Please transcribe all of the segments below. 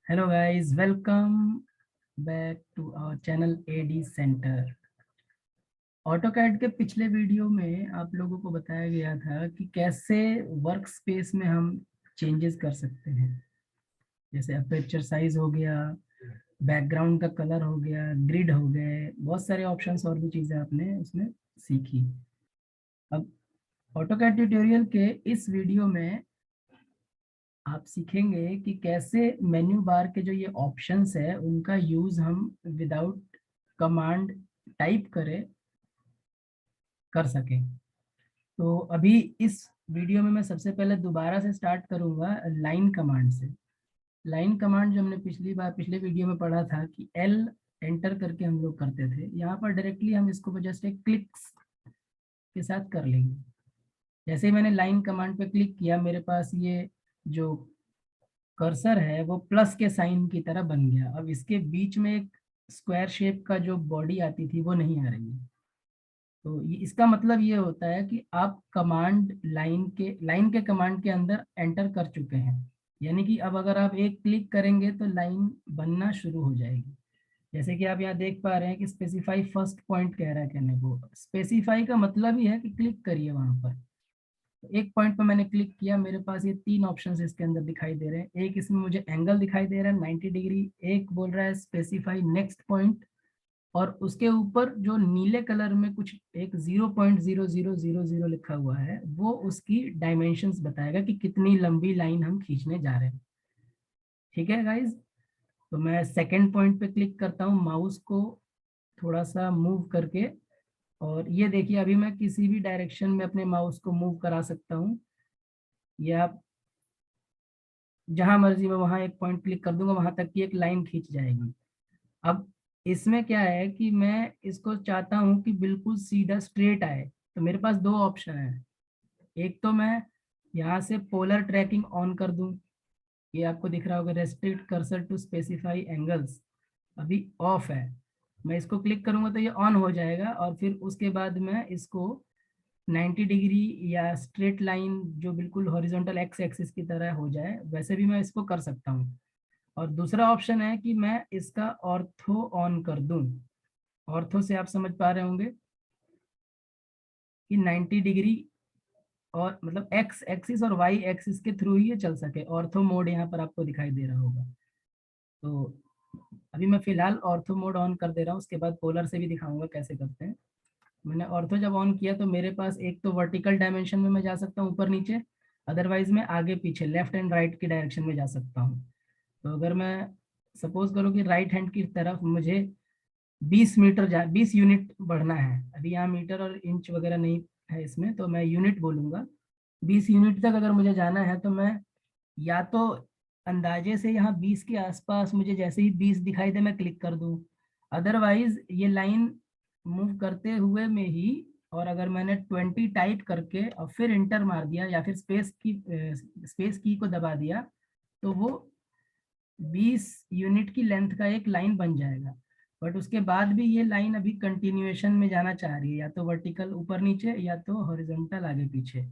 Hello guys, welcome back to our channel AD centre. AutoCAD के पिछले video में आप लोगों को बताया गया था कि कैसे वर्क स्पेस में हम चेंजेस कर सकते हैं। जैसे अपर्चर साइज हो गया, बैकग्राउंड का कलर हो गया, ग्रिड हो गए, बहुत सारे ऑप्शंस और भी चीज़ें आपने उसमें सीखी। अब ऑटोकैड ट्यूटोरियल के इस वीडियो में आप सीखेंगे कि कैसे मेन्यू बार के जो ये ऑप्शंस है उनका यूज हम विदाउट कमांड टाइप करें कर सकें। तो अभी इस वीडियो में मैं सबसे पहले दोबारा से स्टार्ट करूंगा लाइन कमांड से। लाइन कमांड जो हमने पिछली बार पिछले वीडियो में पढ़ा था कि एल एंटर करके हम लोग करते थे, यहाँ पर डायरेक्टली हम इसको जस्ट एक क्लिक्स के साथ कर लेंगे। जैसे ही मैंने लाइन कमांड पे क्लिक किया, मेरे पास ये जो कर्सर है वो प्लस के साइन की तरह बन गया। अब इसके बीच में एक स्क्वायर शेप का जो बॉडी आती थी वो नहीं आ रही है। तो ये इसका मतलब ये होता है कि आप कमांड लाइन के कमांड के अंदर एंटर कर चुके हैं। यानी कि अब अगर आप एक क्लिक करेंगे तो लाइन बनना शुरू हो जाएगी। जैसे कि आप यहाँ देख पा रहे हैं कि स्पेसिफाई फर्स्ट पॉइंट कह रहा है कहने को। स्पेसिफाई का मतलब ही है कि क्लिक करिए वहां पर। एक पॉइंट पर मैंने क्लिक किया, मेरे पास ये तीन ऑप्शंस इसके अंदर दिखाई दे रहे हैं। एक इसमें मुझे एंगल दिखाई दे रहा है 90 डिग्री, एक बोल रहा है स्पेसिफाई नेक्स्ट पॉइंट, और उसके ऊपर जो नीले कलर में कुछ एक 0.0000 लिखा हुआ है वो उसकी डायमेंशंस बताएगा कि कितनी लंबी लाइन हम खींचने जा रहे हैं। ठीक है गाइज, तो मैं सेकेंड पॉइंट पे क्लिक करता हूँ माउस को थोड़ा सा मूव करके, और ये देखिए अभी मैं किसी भी डायरेक्शन में अपने माउस को मूव करा सकता हूँ, या जहां मर्जी मैं वहां एक पॉइंट क्लिक कर दूंगा, वहां तक की एक लाइन खींच जाएगी। अब इसमें क्या है कि मैं इसको चाहता हूं कि बिल्कुल सीधा स्ट्रेट आए, तो मेरे पास दो ऑप्शन है। एक तो मैं यहाँ से पोलर ट्रैकिंग ऑन कर दूं, ये आपको दिख रहा होगा restrict cursor to specify angles, अभी ऑफ है। मैं इसको क्लिक करूंगा तो ये ऑन हो जाएगा, और फिर उसके बाद मैं इसको 90 डिग्री या स्ट्रेट लाइन जो बिल्कुल हॉरिजॉन्टल एक्स एक्सिस की तरह हो जाए वैसे भी मैं इसको कर सकता हूँ। और दूसरा ऑप्शन है कि मैं इसका ऑर्थो ऑन कर दूं। ऑर्थो से आप समझ पा रहे होंगे कि 90 डिग्री और मतलब एक्स एक्सिस और वाई एक्सिस के थ्रू ही ये चल सके। ऑर्थो मोड यहाँ पर आपको दिखाई दे रहा होगा। तो अभी मैं फिलहाल ऑर्थो मोड ऑन कर दे रहा हूँ, उसके बाद पोलर से भी दिखाऊंगा कैसे करते हैं। मैंने ऑर्थो जब ऑन किया तो मेरे पास एक तो वर्टिकल डायमेंशन में मैं जा सकता हूँ ऊपर नीचे, अदरवाइज मैं आगे पीछे लेफ्ट एंड राइट की डायरेक्शन में जा सकता हूँ। तो अगर मैं सपोज करूँ कि राइट हैंड की तरफ मुझे 20 यूनिट बढ़ना है, अभी यहाँ मीटर और इंच वगैरह नहीं है इसमें, तो मैं यूनिट बोलूंगा। 20 यूनिट तक अगर मुझे जाना है तो मैं या तो अंदाजे से यहाँ 20 के आसपास मुझे जैसे ही 20 दिखाई दे मैं क्लिक कर दूं, अदरवाइज ये लाइन मूव करते हुए में ही, और अगर मैंने 20 टाइप करके और फिर इंटर मार दिया या फिर स्पेस की को दबा दिया, तो वो 20 यूनिट की लेंथ का एक लाइन बन जाएगा। बट उसके बाद भी ये लाइन अभी कंटिन्यूएशन में जाना चाह रही है, या तो वर्टिकल ऊपर नीचे या तो हॉरिजॉन्टल आगे पीछे।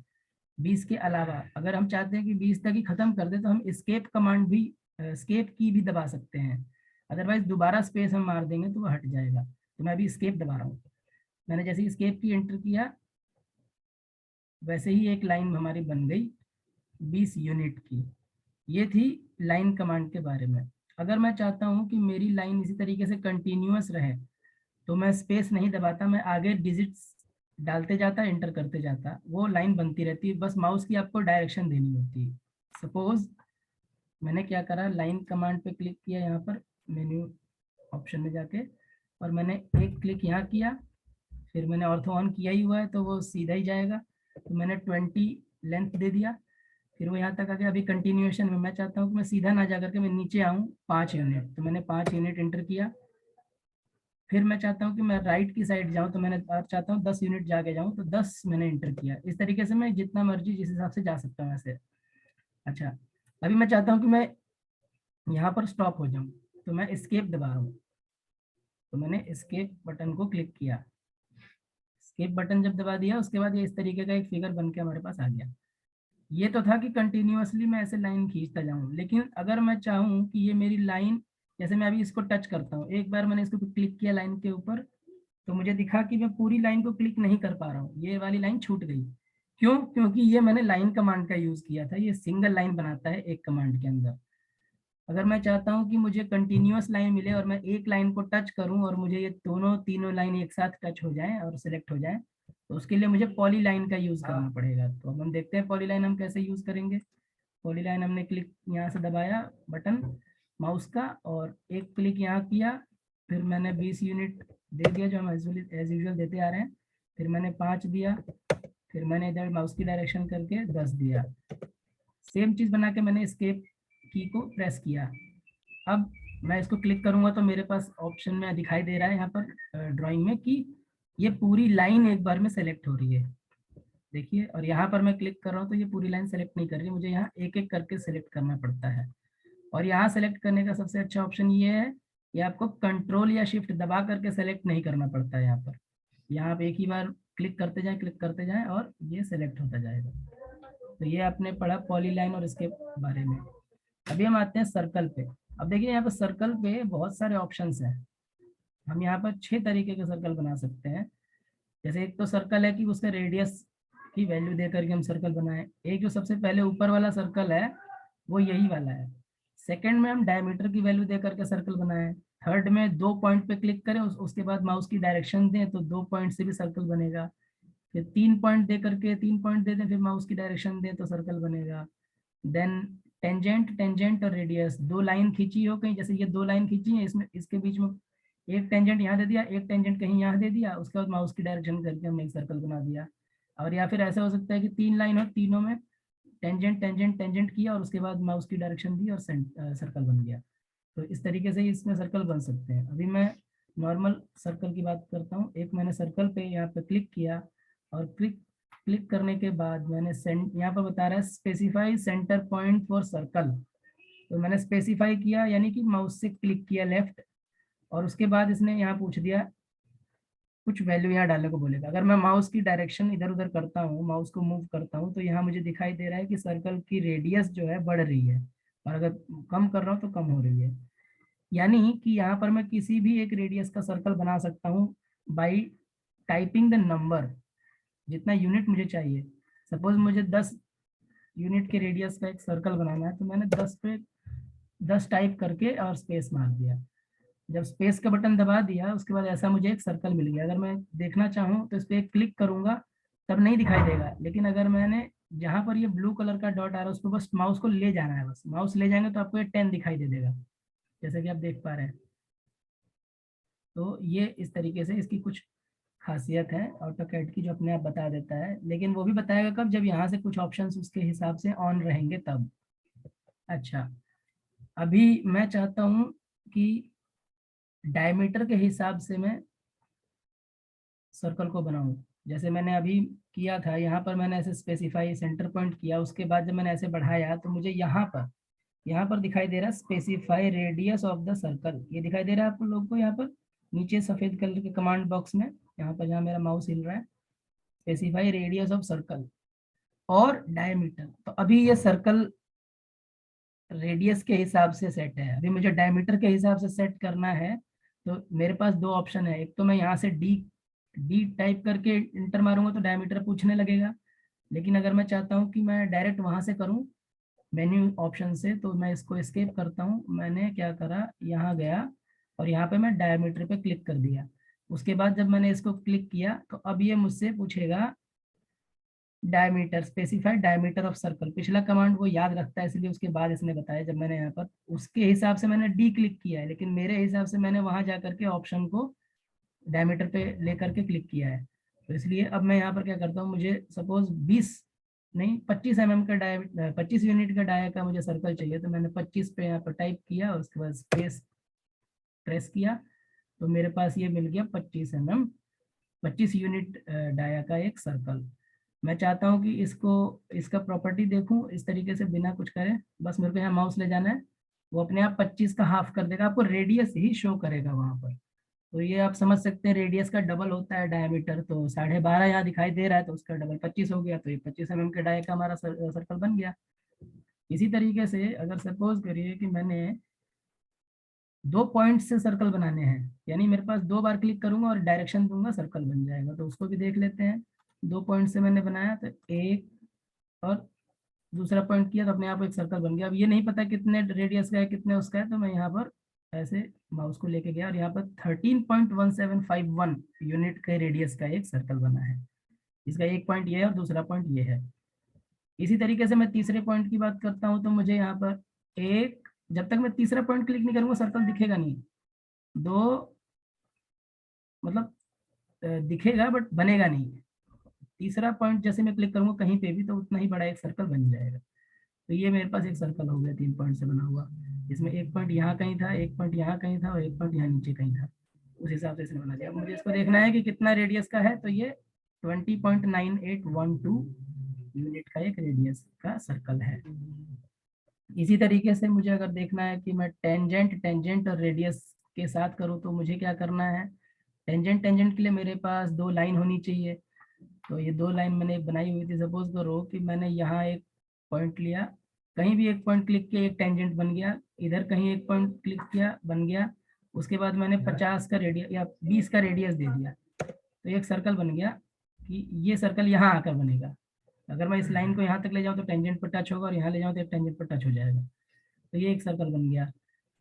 20 के अलावा अगर हम चाहते हैं कि 20 तक ही खत्म कर दे तो हम स्केप कमांड भी स्केप की भी दबा सकते हैं। अदरवाइज दोबारा स्पेस हम मार देंगे तो वो हट जाएगा। तो मैं अभी स्केप दबा रहा हूँ। मैंने जैसे ही स्केप की एंटर किया वैसे ही एक लाइन हमारी बन गई 20 यूनिट की। ये थी लाइन कमांड के बारे में। अगर मैं चाहता हूँ कि मेरी लाइन इसी तरीके से कंटिन्यूअस रहे तो मैं स्पेस नहीं दबाता, मैं आगे डिजिट्स डालते जाता, एंटर करते जाता, वो लाइन बनती रहती है। बस माउस की आपको डायरेक्शन देनी होती है। सपोज मैंने क्या करा, लाइन कमांड पे क्लिक किया यहाँ पर मेन्यू ऑप्शन में जाके, और मैंने एक क्लिक यहाँ किया, फिर मैंने ऑर्थो ऑन किया ही हुआ है तो वो सीधा ही जाएगा। तो मैंने 20 लेंथ दे दिया, फिर वो यहाँ तक आ गया। अभी कंटिन्यूएशन में मैं चाहता हूँ कि मैं सीधा ना जा करके मैं नीचे आऊँ 5 यूनिट, तो मैंने 5 यूनिट एंटर किया। फिर मैं चाहता हूँ कि मैं राइट की साइड जाऊँ, तो मैंने चाहता हूँ 10 यूनिट जाके जाऊँ, तो 10 मैंने इंटर किया। इस तरीके से मैं जितना मर्जी जिस हिसाब से जा सकता हूँ ऐसे। अच्छा, अभी मैं चाहता हूँ कि मैं यहाँ पर स्टॉप हो जाऊँ, तो मैं एस्केप दबा रहा हूँ। तो मैंने एस्केप बटन को क्लिक किया। एस्केप बटन जब दबा दिया उसके बाद ये इस तरीके का एक फिगर बन के हमारे पास आ गया। ये तो था कि कंटिन्यूअसली मैं ऐसे लाइन खींचता जाऊं, लेकिन अगर मैं चाहूं कि ये मेरी लाइन, जैसे मैं अभी इसको टच करता हूँ, एक बार मैंने इसको क्लिक किया लाइन के ऊपर, तो मुझे दिखा कि मैं पूरी लाइन को क्लिक नहीं कर पा रहा हूँ, ये वाली लाइन छूट गई। क्यों? क्योंकि ये मैंने लाइन कमांड का यूज किया था, ये सिंगल लाइन बनाता है एक कमांड के अंदर। अगर मैं चाहता हूँ कि मुझे कंटिन्यूअस लाइन मिले और मैं एक लाइन को टच करूँ और मुझे ये दोनों तीनों लाइन एक साथ टच हो जाए और सिलेक्ट हो जाए, तो उसके लिए मुझे पॉली लाइन का यूज करना पड़ेगा। तो अब हम देखते हैं पॉली लाइन हम कैसे यूज करेंगे। पॉली लाइन हमने क्लिक यहाँ से दबाया बटन माउस का और एक क्लिक यहाँ किया, फिर मैंने 20 यूनिट दे दिया जो हम एज यूजल देते आ रहे हैं, फिर मैंने 5 दिया, फिर मैंने इधर माउस की डायरेक्शन करके 10 दिया। सेम चीज बना के मैंने एस्केप की को प्रेस किया। अब मैं इसको क्लिक करूंगा तो मेरे पास ऑप्शन में दिखाई दे रहा है यहाँ पर ड्राइंग में कि ये पूरी लाइन एक बार में सेलेक्ट हो रही है, देखिए। और यहाँ पर मैं क्लिक कर रहा हूँ तो ये पूरी लाइन सेलेक्ट नहीं कर रही, मुझे यहाँ एक एक करके सेलेक्ट करना पड़ता है। और यहाँ सेलेक्ट करने का सबसे अच्छा ऑप्शन ये है कि आपको कंट्रोल या शिफ्ट दबा करके सेलेक्ट नहीं करना पड़ता है। यहाँ पे एक ही बार क्लिक करते जाएं और ये सेलेक्ट होता जाएगा। तो ये आपने पढ़ा पॉलीलाइन और इसके बारे में। अभी हम आते हैं सर्कल पे। अब देखिए यहाँ पर सर्कल पे बहुत सारे ऑप्शंस हैं। हम यहाँ पर 6 तरीके के सर्कल बना सकते हैं। जैसे एक तो सर्कल है कि उसका रेडियस की वैल्यू दे करके हम सर्कल बनाएं। एक जो सबसे पहले ऊपर वाला सर्कल है वो यही वाला है। सेकंड में हम डायमीटर की वैल्यू दे करके सर्कल बनाएं। थर्ड में 2 पॉइंट पे क्लिक करें, उसके बाद माउस की डायरेक्शन दें तो 2 पॉइंट से भी सर्कल बनेगा। फिर 3 पॉइंट दे करके 3 पॉइंट दे दें, फिर माउस की डायरेक्शन दें तो सर्कल बनेगा। देन टेंजेंट, टेंजेंट और रेडियस, 2 लाइन खींची हो कहीं, जैसे ये 2 लाइन खींची है, इसमें इसके बीच में एक टेंजेंट यहाँ दे दिया, एक टेंजेंट कहीं यहाँ दे दिया, उसके बाद माउस की डायरेक्शन करके हमने एक सर्कल बना दिया। और या फिर ऐसा हो सकता है कि 3 लाइन हो, तीनों में टेंजेंट टेंजेंट टेंजेंट किया और उसके बाद माउस की डायरेक्शन दी और सर्कल बन गया। तो इस तरीके से इसमें सर्कल बन सकते हैं। अभी मैं नॉर्मल सर्कल की बात करता हूँ। एक मैंने सर्कल पे यहाँ पे क्लिक किया और क्लिक क्लिक करने के बाद मैंने यहाँ पर बता रहा है specify centre point for circle. तो मैंने स्पेसिफाई किया यानी कि माउस से क्लिक किया लेफ्ट, और उसके बाद इसने यहाँ पूछ दिया कुछ वैल्यू यहाँ डालने को बोलेगा। अगर मैं माउस की डायरेक्शन इधर उधर करता हूँ, माउस को मूव करता हूँ, तो यहाँ मुझे दिखाई दे रहा है कि सर्कल की रेडियस जो है बढ़ रही है, और अगर कम कर रहा हूँ तो कम हो रही है। यानी कि यहाँ पर मैं किसी भी एक रेडियस का सर्कल बना सकता हूँ बाई टाइपिंग द नंबर, जितना यूनिट मुझे चाहिए। सपोज मुझे 10 यूनिट के रेडियस का एक सर्कल बनाना है, तो मैंने 10 पे 10 टाइप करके और स्पेस मार दिया। जब स्पेस का बटन दबा दिया उसके बाद ऐसा मुझे एक सर्कल मिल गया। अगर मैं देखना चाहूँ तो इस पर क्लिक करूंगा तब नहीं दिखाई देगा, लेकिन अगर मैंने जहां पर ये ब्लू कलर का डॉट आ रहा है उस पर बस माउस को ले जाना है, बस माउस ले जाएंगे तो आपको ये 10 दिखाई दे देगा, जैसे कि आप देख पा रहे हैं। तो ये इस तरीके से इसकी कुछ खासियत है ऑटोकैड की, जो अपने आप बता देता है, लेकिन वो भी बताएगा कब, जब यहाँ से कुछ ऑप्शंस उसके हिसाब से ऑन रहेंगे तब। अच्छा, अभी मैं चाहता हूँ कि डायमीटर के हिसाब से मैं सर्कल को बनाऊं। जैसे मैंने अभी किया था, यहाँ पर मैंने ऐसे स्पेसिफाई सेंटर पॉइंट किया, उसके बाद जब मैंने ऐसे बढ़ाया तो मुझे यहाँ पर दिखाई दे रहा है specify radius of the circle. ये दिखाई दे रहा है आप लोगों को यहाँ पर नीचे सफेद कलर के कमांड बॉक्स में, यहाँ पर जहाँ मेरा माउस हिल रहा है, स्पेसिफाई रेडियस ऑफ सर्कल और डायमीटर। तो अभी ये सर्कल रेडियस के हिसाब से सेट है, अभी मुझे डायमीटर के हिसाब से सेट करना है। तो मेरे पास 2 ऑप्शन है, एक तो मैं यहाँ से डी डी टाइप करके इंटर मारूंगा तो डायमीटर पूछने लगेगा, लेकिन अगर मैं चाहता हूँ कि मैं डायरेक्ट वहां से करूँ मेन्यू ऑप्शन से, तो मैं इसको एस्केप करता हूँ। मैंने क्या करा, यहाँ गया और यहाँ पे मैं डायमीटर पे क्लिक कर दिया। उसके बाद जब मैंने इसको क्लिक किया तो अब ये मुझसे पूछेगा diameter, specified diameter of circle. पिछला कमांड वो याद रखता है, इसलिए उसके बाद इसने बताया। जब मैंने यहाँ पर उसके हिसाब से मैंने डी क्लिक किया है, लेकिन मेरे हिसाब से मैंने वहां जाकर के ऑप्शन को डायमीटर पे लेकर के क्लिक किया है। तो इसलिए अब मैं यहाँ पर क्या करता हूँ, मुझे सपोज 20 नहीं 25 mm का 25 यूनिट का डाया का मुझे सर्कल चाहिए, तो मैंने 25 पे यहाँ पर टाइप किया और उसके बाद स्पेस प्रेस किया, तो मेरे पास ये मिल गया 25 यूनिट डाया का एक सर्कल। मैं चाहता हूँ कि इसका प्रॉपर्टी देखूं इस तरीके से बिना कुछ करे, बस मेरे को यहाँ माउस ले जाना है, वो अपने आप 25 का हाफ कर देगा, आपको रेडियस ही शो करेगा वहां पर। तो ये आप समझ सकते हैं रेडियस का डबल होता है डायमीटर, तो 12.5 यहाँ दिखाई दे रहा है तो उसका डबल 25 हो गया, तो ये 25 mm के डाय का हमारा सर्कल बन गया। इसी तरीके से अगर सपोज करिए कि मैंने 2 पॉइंट से सर्कल बनाने हैं, यानी मेरे पास 2 बार क्लिक करूंगा और डायरेक्शन दूंगा सर्कल बन जाएगा, तो उसको भी देख लेते हैं। 2 पॉइंट से मैंने बनाया तो एक, और दूसरा पॉइंट किया तो अपने आप एक सर्कल बन गया। अब ये नहीं पता कितने रेडियस का है कितने उसका है, तो मैं यहाँ पर ऐसे माउस को लेके गया और यहाँ पर 13.1751 यूनिट के रेडियस का एक सर्कल बना है। इसका एक पॉइंट ये है और दूसरा पॉइंट ये है। इसी तरीके से मैं तीसरे पॉइंट की बात करता हूँ, तो मुझे यहाँ पर एक, जब तक मैं तीसरा पॉइंट क्लिक नहीं करूंगा सर्कल दिखेगा नहीं। दो, मतलब दिखेगा बट बनेगा नहीं। तीसरा पॉइंट जैसे मैं क्लिक करूंगा कहीं पे भी, तो उतना ही बड़ा एक सर्कल बन जाएगा। तो ये मेरे पास एक सर्कल हो गया 3 पॉइंट से बना हुआ। इसमें एक पॉइंट यहाँ कहीं था, एक पॉइंट यहाँ कहीं था और एक पॉइंट यहाँ नीचे कहीं था। उस हिसाब से इसने बना दिया। अब मुझे इसको देखना है कि कितना रेडियस का है, तो ये 20.9812 यूनिट का एक रेडियस का सर्कल है। इसी तरीके से मुझे अगर देखना है कि मैं टेंजेंट टेंजेंट और रेडियस के साथ करूँ, तो मुझे क्या करना है। टेंजेंट टेंजेंट के लिए मेरे पास 2 लाइन होनी चाहिए। तो ये 2 लाइन मैंने बनाई हुई थी। सपोज करो कि मैंने यहाँ एक पॉइंट लिया, कहीं भी एक पॉइंट क्लिक किया एक टेंजेंट बन गया, इधर कहीं एक पॉइंट क्लिक किया बन गया। उसके बाद मैंने 50 का रेडियस या 20 का रेडियस दे दिया, तो एक सर्कल बन गया कि ये सर्कल यहाँ आकर बनेगा। अगर मैं इस लाइन को यहाँ तक ले जाऊँ तो टेंजेंट पर टच होगा, और यहाँ ले जाऊँ तो टेंजेंट पर टच हो जाएगा। तो ये एक सर्कल बन गया।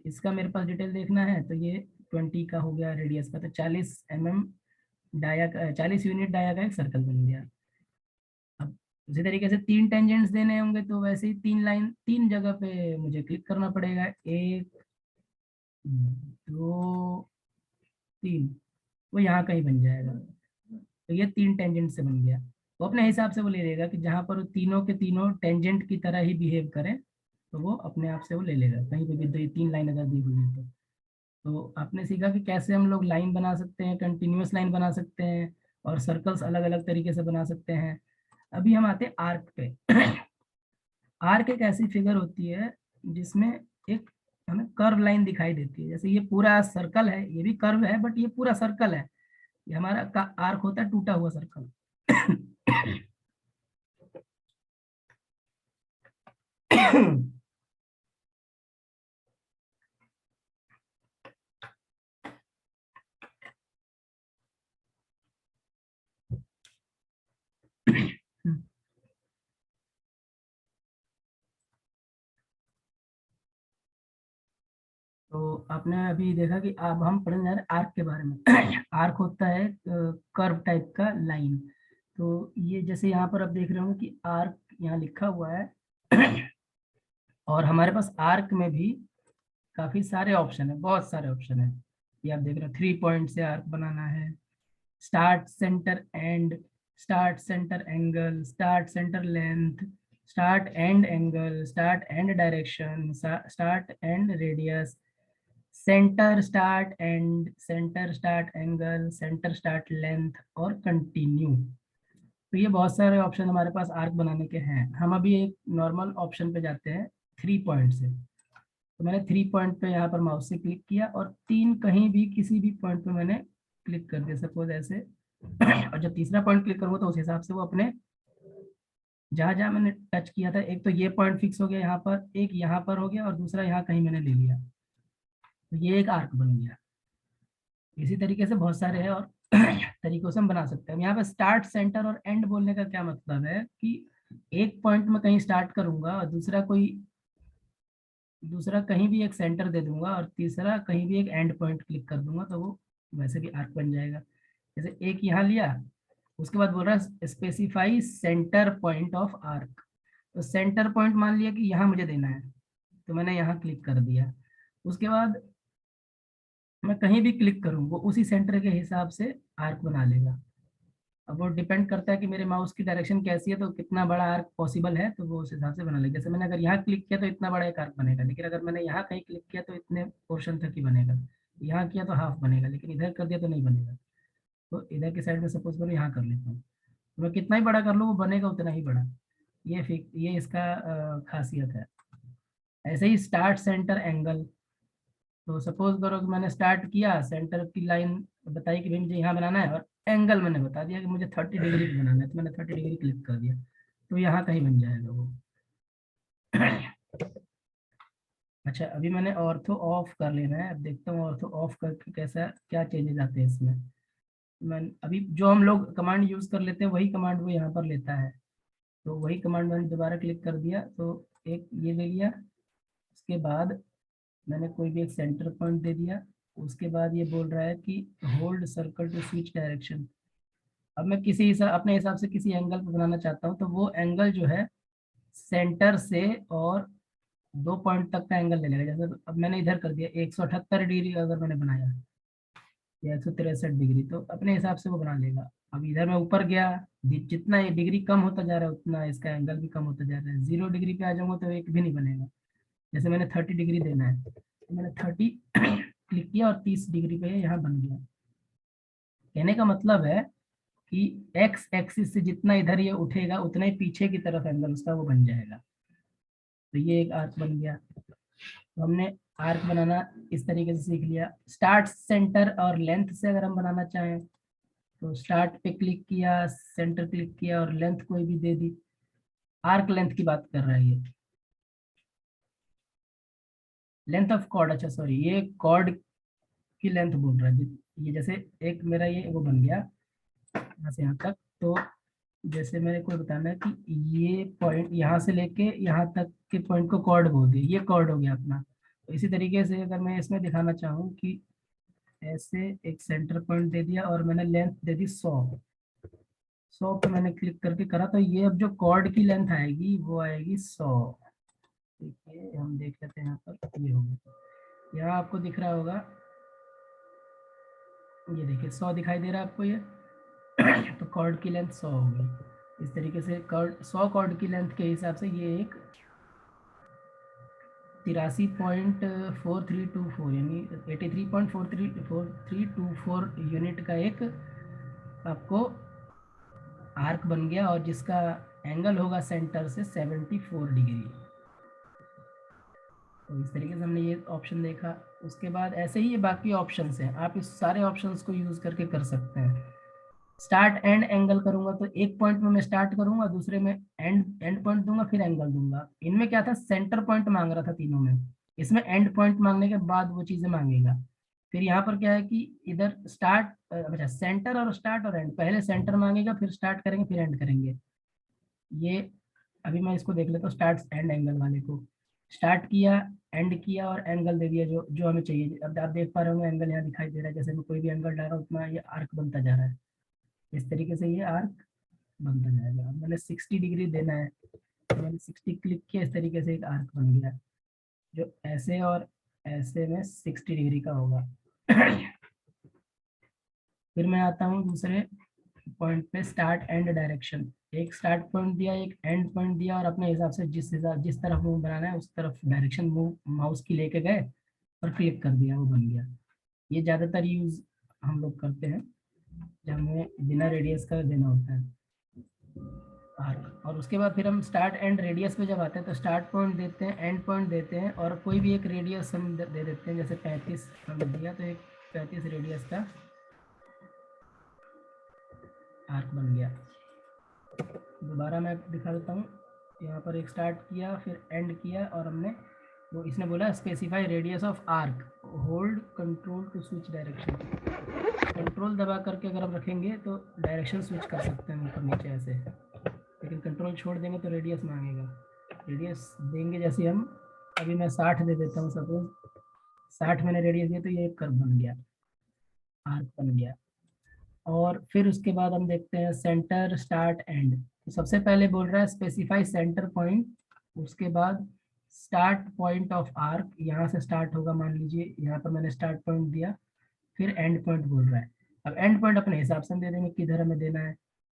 इसका मेरे पास डिटेल देखना है, तो ये 20 का हो गया रेडियस का, तो 40 mm डाया का, 40 यूनिट डाया का एक सर्कल बन गया। अब उसी तरीके से 3 टेंजेंट्स देने होंगे, तो वैसे ही 3 लाइन 3 जगह पे मुझे क्लिक करना पड़ेगा। 1 2 3, वो यहाँ कहीं बन जाएगा। तो ये 3 टेंजेंट से बन गया। वो अपने हिसाब से वो ले लेगा कि जहाँ पर वो तीनों के तीनों टेंजेंट की तरह ही बिहेव करें, तो वो अपने आप से वो ले लेगा। कहीं पे भी 3 लाइन अगर दी हुई है तो आपने सीखा कि कैसे हम लोग लाइन बना सकते हैं, कंटिन्यूअस लाइन बना सकते हैं, और सर्कल्स अलग अलग तरीके से बना सकते हैं। अभी हम आते हैं आर्क पे। आर्क एक ऐसी फिगर होती है जिसमें एक हमें कर्व लाइन दिखाई देती है। जैसे ये पूरा सर्कल है, ये भी कर्व है बट ये पूरा सर्कल है। ये हमारा का आर्क होता है टूटा हुआ सर्कल। तो आपने अभी देखा कि अब हम पढ़ने जा रहे हैं आर्क के बारे में। आर्क होता है कर्व टाइप का लाइन। तो ये जैसे यहाँ पर आप देख रहे होंगे कि आर्क यहाँ लिखा हुआ है। और हमारे पास आर्क में भी काफी सारे ऑप्शन है, बहुत सारे ऑप्शन है। ये आप देख रहे हो 3 पॉइंट से आर्क बनाना है, start centre and, start centre angle, start centre length, start and angle, start and direction, start and radius, centre start and, centre start angle, centre start length और कंटिन्यू। तो ये बहुत सारे ऑप्शन हमारे पास arc बनाने के हैं। हम अभी एक नॉर्मल ऑप्शन पे जाते हैं 3 पॉइंट से। तो मैंने 3 पॉइंट पे यहाँ पर माउस से क्लिक किया और 3 कहीं भी किसी भी पॉइंट पे मैंने क्लिक कर दिया, सपोज ऐसे। और जब तीसरा पॉइंट क्लिक करूँगा तो उस हिसाब से वो अपने जहाँ जहाँ मैंने टच किया था, एक तो ये पॉइंट फिक्स हो गया यहाँ पर, एक यहाँ पर हो गया और दूसरा यहाँ कहीं मैंने ले लिया, तो ये एक आर्क बन गया। इसी तरीके से बहुत सारे हैं और तरीकों से हम बना सकते हैं। यहाँ पे स्टार्ट सेंटर और एंड बोलने का क्या मतलब है कि एक पॉइंट में कहीं स्टार्ट करूंगा और दूसरा कहीं भी एक सेंटर दे दूंगा और तीसरा कहीं भी एक एंड पॉइंट क्लिक कर दूंगा, तो वो वैसे भी आर्क बन जाएगा। जैसे एक यहाँ लिया, उसके बाद बोल रहा है specify centre point of arc. तो सेंटर पॉइंट मान लिया कि यहाँ मुझे देना है, तो मैंने यहाँ क्लिक कर दिया। उसके बाद मैं कहीं भी क्लिक करूँ वो उसी सेंटर के हिसाब से आर्क बना लेगा। अब वो डिपेंड करता है कि मेरे माउस की डायरेक्शन कैसी है, तो कितना बड़ा आर्क पॉसिबल है, तो वो उस हिसाब से बना लेगा। जैसे मैंने अगर यहाँ क्लिक किया तो इतना बड़ा एक आर्क बनेगा, लेकिन अगर मैंने यहाँ कहीं क्लिक किया तो इतने पोर्शन तक ही बनेगा। यहाँ किया तो हाफ बनेगा, लेकिन इधर कर दिया तो नहीं बनेगा। तो इधर की साइड में सपोज करो यहाँ कर लेता हूँ, तो मैं कितना ही बड़ा कर लूँ वो बनेगा उतना ही बड़ा। ये इसका खासियत है। ऐसे ही स्टार्ट सेंटर एंगल, तो सपोज करो कि मैंने स्टार्ट किया, सेंटर की लाइन बताई कि भाई मुझे यहाँ बनाना है, और एंगल मैंने बता दिया कि मुझे 30 डिग्री पे बनाना है, तो मैंने 30 डिग्री क्लिक कर दिया, तो यहाँ कहीं बन जाएगा वो। अच्छा, अभी मैंने ऑर्थो ऑफ कर लेना है, अब देखता हूँ ऑर्थो ऑफ करके कैसा क्या चेंजेस आते हैं इसमें। मैं अभी जो हम लोग कमांड यूज कर लेते हैं वही कमांड वो यहाँ पर लेता है, तो वही कमांड मैंने दोबारा क्लिक कर दिया, तो एक ये ले लिया। उसके बाद मैंने कोई भी एक सेंटर पॉइंट दे दिया। उसके बाद ये बोल रहा है कि hold circle to switch direction. अब मैं किसी हिसाब अपने हिसाब से किसी एंगल पर बनाना चाहता हूँ, तो वो एंगल जो है सेंटर से और 2 पॉइंट तक का एंगल ले लेगा। जैसे अब मैंने इधर कर दिया 178 डिग्री अगर मैंने बनाया, या 163 डिग्री, तो अपने हिसाब से वो बना लेगा। अब इधर मैं ऊपर गया, जितना ये डिग्री कम होता जा रहा है उतना इसका एंगल भी कम होता जा रहा है। 0 डिग्री पे आ जाऊंगा तो एक भी नहीं बनेगा। जैसे मैंने 30 डिग्री देना है, तो मैंने 30 क्लिक किया और 30 डिग्री पे यहाँ बन गया। कहने का मतलब है कि एक्स एक्सिस से जितना इधर ये उठेगा उतना ही पीछे की तरफ एंगल उसका वो बन जाएगा। तो ये एक आर्क बन गया। तो हमने आर्क बनाना इस तरीके से सीख लिया। स्टार्ट, सेंटर और लेंथ से अगर हम बनाना चाहें तो स्टार्ट पे क्लिक किया, सेंटर क्लिक किया और लेंथ कोई भी दे दी। आर्क लेंथ की बात कर रहा है ये, लेंथ ऑफ कॉर्ड। अच्छा सॉरी, ये कॉर्ड की लेंथ बोल रहा है। ये जैसे एक मेरा ये वो बन गया यहाँ से यहाँ तक, तो जैसे मेरे को बताना है कि ये पॉइंट यहाँ से लेके यहाँ तक के पॉइंट को कॉर्ड बोल दिया, ये कॉर्ड हो गया अपना। तो इसी तरीके से अगर मैं इसमें दिखाना चाहूँ कि ऐसे एक सेंटर पॉइंट दे दिया और मैंने लेंथ दे दी 100 पे मैंने क्लिक करके करा, तो ये अब जो कॉर्ड की लेंथ आएगी वो आएगी 100। देखिए हम देख लेते हैं यहाँ पर, ये होगा, यहाँ आपको दिख रहा होगा, ये देखिए 100 दिखाई दे रहा है आपको ये। तो कॉर्ड की लेंथ 100 होगी। इस तरीके से कॉर्ड 100 कॉर्ड की लेंथ के हिसाब से ये एक 83.4324 यानी 83.4324 यूनिट का एक आपको आर्क बन गया, और जिसका एंगल होगा सेंटर से 74 डिग्री। तो इस तरीके से हमने ये ऑप्शन देखा। उसके बाद ऐसे ही ये बाकी ऑप्शंस हैं, आप इस सारे ऑप्शंस को यूज करके कर सकते हैं। स्टार्ट एंड एंगल करूंगा तो एक पॉइंट में मैं स्टार्ट करूंगा, दूसरे में एंड एंड पॉइंट दूंगा, फिर एंगल दूंगा। इनमें क्या था, सेंटर पॉइंट मांग रहा था तीनों में, इसमें एंड पॉइंट मांगने के बाद वो चीजें मांगेगा। फिर यहाँ पर क्या है कि इधर स्टार्ट, अच्छा सेंटर और स्टार्ट और एंड, पहले सेंटर मांगेगा फिर स्टार्ट करेंगे फिर एंड करेंगे। ये अभी मैं इसको देख लेता हूँ, स्टार्ट एंड एंगल वाले को। स्टार्ट किया, एंड किया और एंगल दे दिया जो जो हमें चाहिए। अब आप देख पा रहे होंगे एंगल यहाँ दिखाई दे रहा है, जैसे मैं कोई भी एंगल डाल रहा हूँ उतना ये आर्क बनता जा रहा है। इस तरीके से ये आर्क बनता जाएगा। अब मैंने 60 डिग्री देना है, तो मैंने 60 क्लिक किया, इस तरीके से एक आर्क बन गया जो ऐसे और ऐसे में 60 डिग्री का होगा। फिर मैं आता हूँ दूसरे पॉइंट पे, स्टार्ट एंड डायरेक्शन। एक स्टार्ट पॉइंट दिया, एक एंड पॉइंट दिया, और अपने हिसाब से जिस तरफ मूव बनाना है उस तरफ डायरेक्शन मूव माउस की लेके गए और क्लिक कर दिया, वो बन गया। ये ज़्यादातर यूज हम लोग करते हैं जब हमें बिना रेडियस का देना होता है आर्क। और उसके बाद फिर हम स्टार्ट एंड रेडियस पे जब आते हैं तो स्टार्ट पॉइंट देते हैं, एंड पॉइंट देते हैं, और कोई भी एक रेडियस हम दे देते हैं। जैसे 35 हमने दिया, तो एक 35 रेडियस का आर्क बन गया। दोबारा मैं दिखा देता हूँ। यहाँ पर एक स्टार्ट किया, फिर एंड किया, और हमने वो इसने बोला specify radius of arc, hold control to switch direction. Control दबा करके अगर हम रखेंगे तो डायरेक्शन स्विच कर सकते हैं ऊपर नीचे ऐसे, लेकिन कंट्रोल छोड़ देंगे तो रेडियस मांगेगा। रेडियस देंगे जैसे हम, अभी मैं 60 दे देता हूँ सपोज, 60 मैंने रेडियस दिया, तो ये एक कर्व बन गया, आर्क बन गया। और फिर उसके बाद हम देखते हैं सेंटर, स्टार्ट, एंड। तो सबसे पहले बोल रहा है स्पेसिफाई सेंटर पॉइंट, उसके बाद स्टार्ट पॉइंट ऑफ आर्क, यहाँ से स्टार्ट होगा, मान लीजिए यहाँ पर मैंने स्टार्ट पॉइंट दिया, फिर एंड पॉइंट बोल रहा है। अब एंड पॉइंट अपने हिसाब से हम दे देंगे किधर हमें देना है,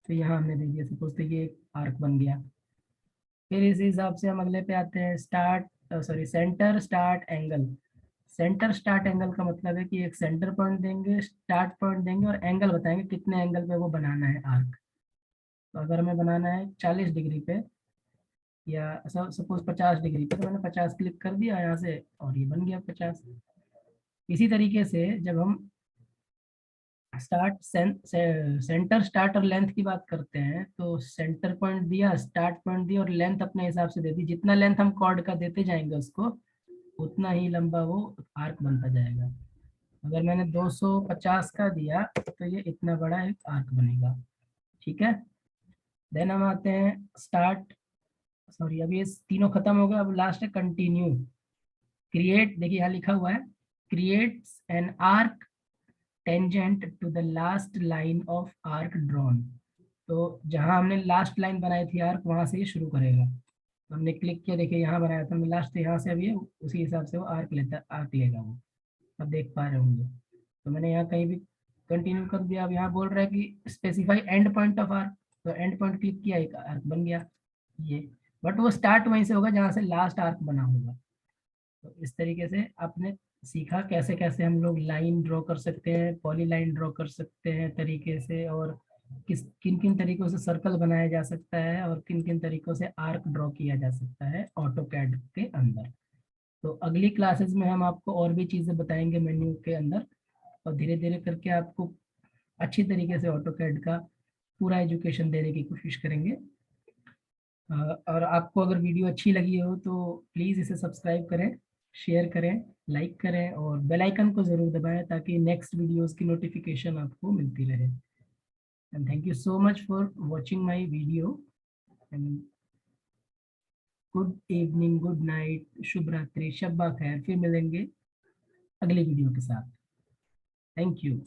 तो यहाँ हमने दे दिया सपोज, तो ये एक आर्क बन गया। फिर इस हिसाब से हम अगले पे आते हैं, start sorry centre start angle. Centre start angle का मतलब है कि एक सेंटर पॉइंट देंगे, स्टार्ट पॉइंट देंगे, और एंगल बताएंगे कितने एंगल पे वो बनाना है आर्क। तो अगर हमें बनाना है 40 डिग्री पे, या सपोज 50 डिग्री पे, तो मैंने 50 क्लिक कर दिया यहाँ से और ये बन गया 50। इसी तरीके से जब हम सेंटर स्टार्ट और लेंथ की बात करते हैं, तो सेंटर पॉइंट दिया, स्टार्ट पॉइंट दिया, और लेंथ अपने हिसाब से दे दी। जितना लेंथ हम कॉर्ड का देते जाएंगे उसको, उतना ही लंबा वो आर्क बनता जाएगा। अगर मैंने 250 का दिया तो ये इतना बड़ा एक आर्क बनेगा। ठीक है। देन हम आते हैं स्टार्ट, सॉरी अभी ये तीनों खत्म हो गया, अब लास्ट है कंटिन्यू। क्रिएट, देखिए यहाँ लिखा हुआ है, creates an arc tangent to the last line of arc drawn. तो जहां हमने लास्ट लाइन बनाई थी आर्क, वहां से ये शुरू करेगा। तो हमने क्लिक किया, देखिए यहाँ बनाया था हमने लास्ट, तो यहाँ से अभी उसी हिसाब से वो आर्क लेगा वो। अब देख पा रहे होंगे। तो मैंने यहाँ कहीं भी कंटिन्यू कर दिया। अब यहाँ बोल रहा है कि specify and point of arc, तो एंड पॉइंट क्लिक किया, एक आर्क बन गया ये। बट वो स्टार्ट वहीं से होगा जहाँ से लास्ट आर्क बना होगा। तो इस तरीके से आपने सीखा कैसे कैसे हम लोग लाइन ड्रॉ कर सकते हैं, पॉली लाइन ड्रॉ कर सकते हैं तरीके से, और किन किन तरीकों से सर्कल बनाया जा सकता है, और किन किन तरीकों से आर्क ड्रॉ किया जा सकता है ऑटो कैड के अंदर। तो अगली क्लासेस में हम आपको और भी चीज़ें बताएंगे मेन्यू के अंदर, और धीरे धीरे करके आपको अच्छी तरीके से ऑटो कैड का पूरा एजुकेशन देने की कोशिश करेंगे। और आपको अगर वीडियो अच्छी लगी हो तो प्लीज़ इसे सब्सक्राइब करें, शेयर करें, लाइक करें, और बेल आइकन को ज़रूर दबाएं ताकि नेक्स्ट वीडियोस की नोटिफिकेशन आपको मिलती रहे। And thank you so much for watching my video. And good evening, good night, शुभ रात्रि, शब्बा खैर। फिर मिलेंगे अगली वीडियो के साथ। Thank you.